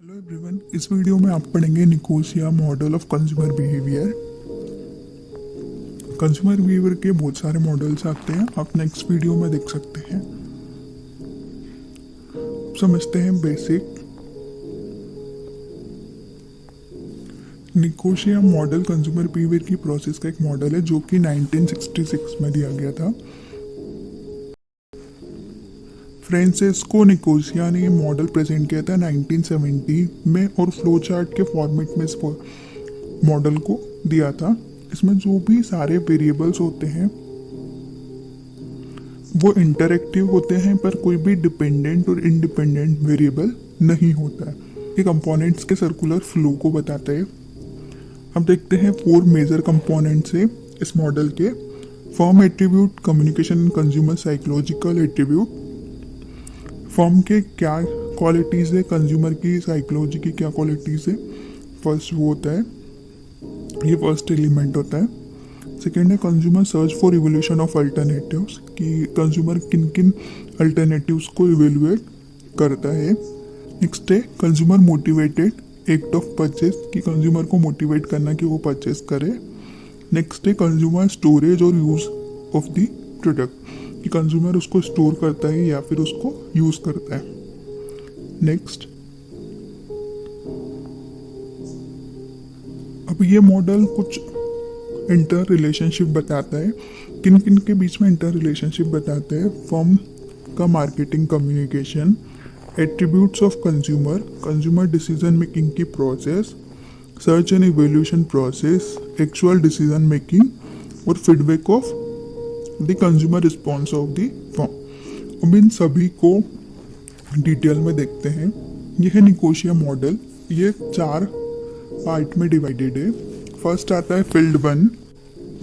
Hello everyone, इस video में आप पढ़ेंगे Nicosia model of consumer behaviour. Consumer behaviour के बहुत सारे मॉडल्स आते हैं, आप नेक्स्ट वीडियो में देख सकते हैं। समझते हैं basic. Nicosia model consumer behaviour की प्रोसेस का एक मॉडल है जो कि 1966 में दिया गया था। फ्रांसेस्को निकोसिया ने ये मॉडल प्रेजेंट किया था 1970 में और फ्लो चार्ट के फॉर्मेट में इस मॉडल को दिया था। इसमें जो भी सारे वेरिएबल्स होते हैं वो इंटरएक्टिव होते हैं, पर कोई भी डिपेंडेंट और इंडिपेंडेंट वेरिएबल नहीं होता है। ये कंपोनेंट्स के सर्कुलर फ्लो को बताता है। अब देखते हैं 4 मेजर कंपोनेंट्स है इस मॉडल के। Firm attribute, communication and consumer psychological attribute. Firm के क्या क्वालिटीज़ है, कंज्यूमर की साइकोलॉजी की क्या क्वालिटीज़ है। फर्स्ट वो होता है, ये फर्स्ट एलिमेंट होता है। सेकेंड है consumer search for evolution of alternatives, कि कंज्यूमर किन किन अल्टरनेटिव्स को इवेलुएट करता है। नेक्स्ट है consumer motivated act of purchase, कि कंज्यूमर को मोटिवेट करना कि वो परचेज करे। नेक्स्ट है कंज्यूमर स्टोरेज और यूज ऑफ द प्रोडक्ट, कि कंज्यूमर उसको स्टोर करता है या फिर उसको यूज करता है। नेक्स्ट, अब ये मॉडल कुछ इंटर रिलेशनशिप बताता है। किन किन के बीच में इंटर रिलेशनशिप बताता है। फर्म का marketing communication, attributes of consumer, consumer decision making की process, search and evolution process, actual decision making और feedback of the consumer response of the firm. अब इन सभी को डिटेल में देखते हैं। यह है निकोसिया मॉडल। ये 4 पार्ट में डिवाइडेड है। फर्स्ट आता है फील्ड 1।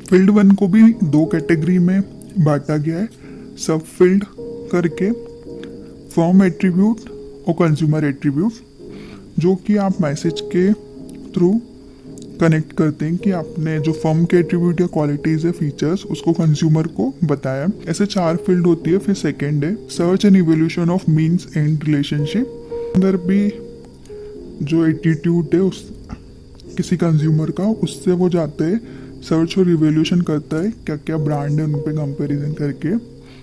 फील्ड 1 को भी 2 कैटेगरी में बांटा गया है, सब फील्ड करके, फर्म एट्रीब्यूट और कंज्यूमर एट्रीब्यूट, जो कि आप मैसेज के थ्रू कनेक्ट करते हैं कि आपने जो फर्म के एट्रीब्यूट या क्वालिटीज़ है, फीचर्स, उसको कंज्यूमर को बताया। ऐसे 4 फील्ड होती है। फिर सेकेंड है search and evolution of means and relationship. अंदर भी जो एटीट्यूड है उस किसी कंज्यूमर का, उससे वो जाते हैं सर्च और इवोल्यूशन करता है क्या क्या ब्रांड है उन पे कंपेरिजन करके,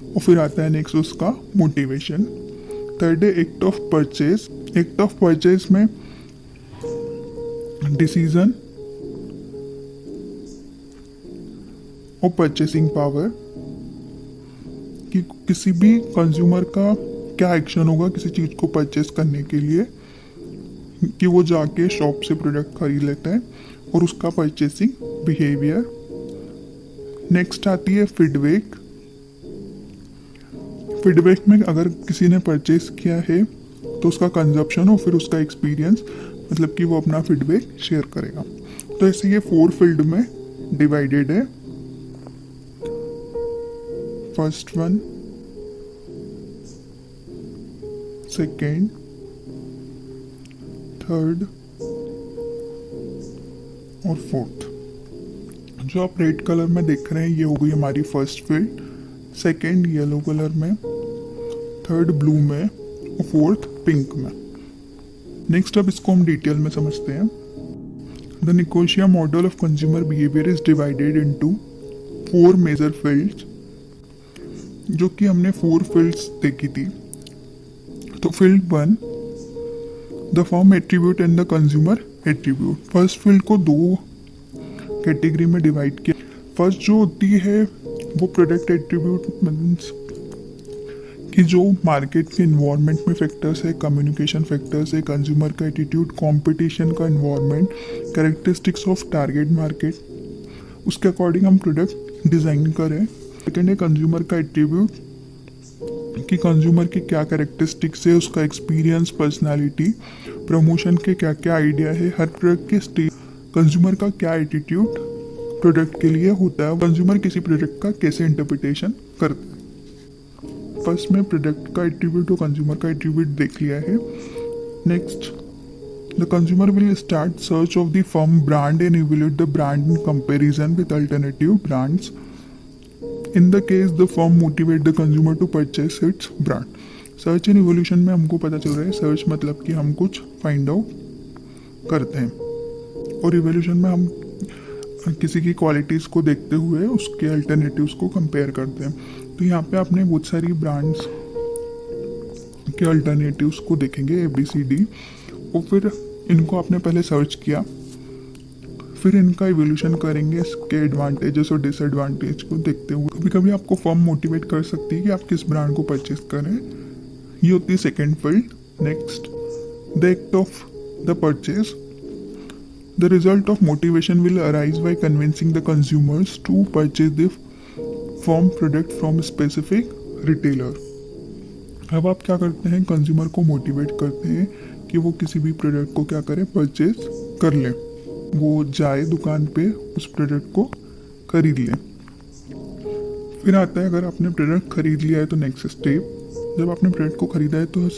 और फिर आता है नेक्स्ट उसका मोटिवेशन। थर्ड है act of purchase. Act of purchase में डिसीजन और परचेसिंग पावर, कि किसी भी कंज्यूमर का क्या एक्शन होगा किसी चीज़ को परचेस करने के लिए, कि वो जाके शॉप से प्रोडक्ट खरीद लेता है, और उसका परचेसिंग बिहेवियर। नेक्स्ट आती है फीडबैक। फीडबैक में अगर किसी ने परचेस किया है तो उसका कंजप्शन और फिर उसका एक्सपीरियंस, मतलब कि वो अपना फीडबैक शेयर करेगा। तो ऐसे ये 4 फील्ड में डिवाइडेड है। फर्स्ट वन, सेकेंड, थर्ड और फोर्थ। जो आप रेड कलर में देख रहे हैं ये हो गई हमारी first field, second yellow colour में, थर्ड ब्लू में और फोर्थ पिंक में। नेक्स्ट अब इसको हम डिटेल में समझते हैं। The Nicosia model of consumer behaviour is divided into 4 major fields, जो कि हमने 4 फील्ड्स देखी थी। तो field 1, the firm attribute and the consumer attribute. First field को 2 कैटेगरी में डिवाइड किया। फर्स्ट जो होती है वो प्रोडक्ट एट्रीब्यूट, मीन्स कि जो मार्केट के इन्वायरमेंट में फैक्टर्स है, कम्युनिकेशन फैक्टर्स है, कंज्यूमर का एटीट्यूड, कंपटीशन का environment, characteristics of target market, उसके अकॉर्डिंग हम प्रोडक्ट डिज़ाइन करें। सेकेंड है कंज्यूमर का एट्रीब्यूट, कि कंज्यूमर की क्या कैरेक्टरिस्टिक्स है, उसका एक्सपीरियंस, पर्सनालिटी, प्रमोशन के क्या क्या आइडिया है, हर प्रोडक्ट के स्टेज, कंज्यूमर का क्या एटीट्यूड प्रोडक्ट के लिए होता है, कंज्यूमर किसी प्रोडक्ट का कैसे इंटरप्रिटेशन करता है। फर्स्ट में प्रोडक्ट का एट्रीब्यूट और कंज्यूमर का एट्रीब्यूट देख लिया है। Next, the consumer will start search of the firm brand and evaluate the brand in comparison with alternative brands. In the case the firm motivate the consumer to purchase its brand, search and evolution में हमको पता चल रहा है search मतलब कि हम कुछ फाइंड आउट करते हैं, और इवोल्यूशन में हम किसी की क्वालिटीज़ को देखते हुए उसके अल्टरनेटिव्स को कंपेयर करते हैं। तो यहाँ पे आपने बहुत सारी ब्रांड्स के अल्टरनेटिव्स को देखेंगे ABCD, और फिर इनको आपने पहले सर्च किया, फिर इनका इवोल्यूशन करेंगे, इसके एडवांटेजेस और डिसएडवांटेज को देखते हुए। कभी कभी आपको फर्म मोटिवेट कर सकती है कि आप किस ब्रांड को परचेज करें, ये होती है second field. Next, the act of the purchase. The result of motivation will arise by convincing the consumers to purchase the firm product from specific retailer. अब आप क्या करते हैं, कंज्यूमर को मोटिवेट करते हैं कि वो किसी भी प्रोडक्ट को क्या करे, परचेज कर ले, वो जाए दुकान पे उस प्रोडक्ट को खरीद ले। फिर आता है अगर आपने प्रोडक्ट खरीद लिया है तो नेक्स्ट स्टेप, जब आपने प्रोडक्ट को खरीदा है तो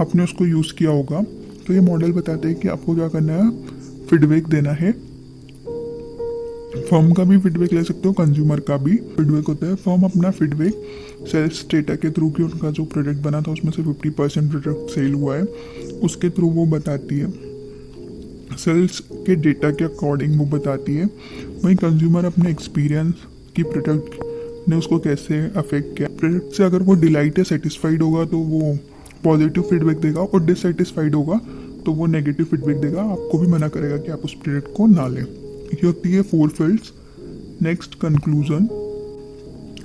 आपने उसको यूज़ किया होगा, तो ये मॉडल बताता है कि आपको क्या करना है, फीडबैक देना है। फर्म का भी फीडबैक ले सकते हो, कंज्यूमर का भी फीडबैक होता है। फर्म अपना फीडबैक सेल्स डेटा के थ्रू कि उनका जो प्रोडक्ट बना था उसमें से 50% प्रोडक्ट सेल हुआ है, उसके थ्रू वो बताती है, सेल्स के डेटा के अकॉर्डिंग वो बताती है। वहीं कंज्यूमर अपने एक्सपीरियंस की प्रोडक्ट ने उसको कैसे अफेक्ट किया, प्रोडक्ट से अगर वो डिलाइट है, सेटिस्फाइड होगा तो वो पॉजिटिव फीडबैक देगा, और डिससेटिस्फाइड होगा तो वो नेगेटिव फीडबैक देगा, आपको भी मना करेगा कि आप उस प्रोडक्ट को ना लें। ये होती है 4 फील्ड्स। Next, conclusion.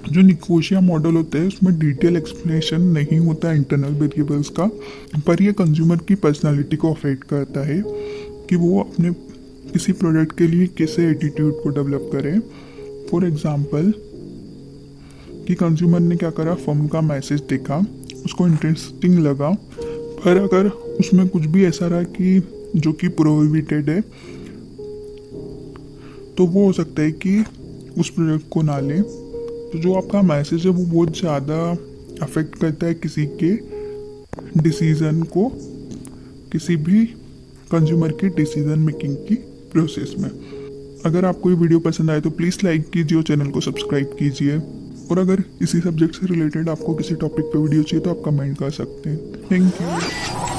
जो निकोशिया मॉडल होते हैं उसमें डिटेल एक्सप्लेनेशन नहीं होता इंटरनल वेरिएबल्स का, पर ये कंज्यूमर की पर्सनालिटी को अफेक्ट करता है कि वो अपने किसी प्रोडक्ट के लिए कैसे एटीट्यूड को डेवलप करे। फॉर एग्जांपल कि कंज्यूमर ने क्या करा, फर्म का मैसेज देखा, उसको इंटरेस्टिंग लगा, पर अगर उसमें कुछ भी ऐसा रहा कि जो कि प्रोहिबिटेड है, तो वो हो सकता है कि उस प्रोडक्ट को ना ले। तो जो आपका मैसेज है वो बहुत ज़्यादा अफेक्ट करता है किसी के डिसीज़न को, किसी भी कंज्यूमर की डिसीजन मेकिंग की प्रोसेस में। अगर आपको ये वीडियो पसंद आए तो प्लीज़ लाइक कीजिए और चैनल को सब्सक्राइब कीजिए, और अगर इसी सब्जेक्ट से रिलेटेड आपको किसी टॉपिक पे वीडियो चाहिए तो आप कमेंट कर सकते हैं। Thank you.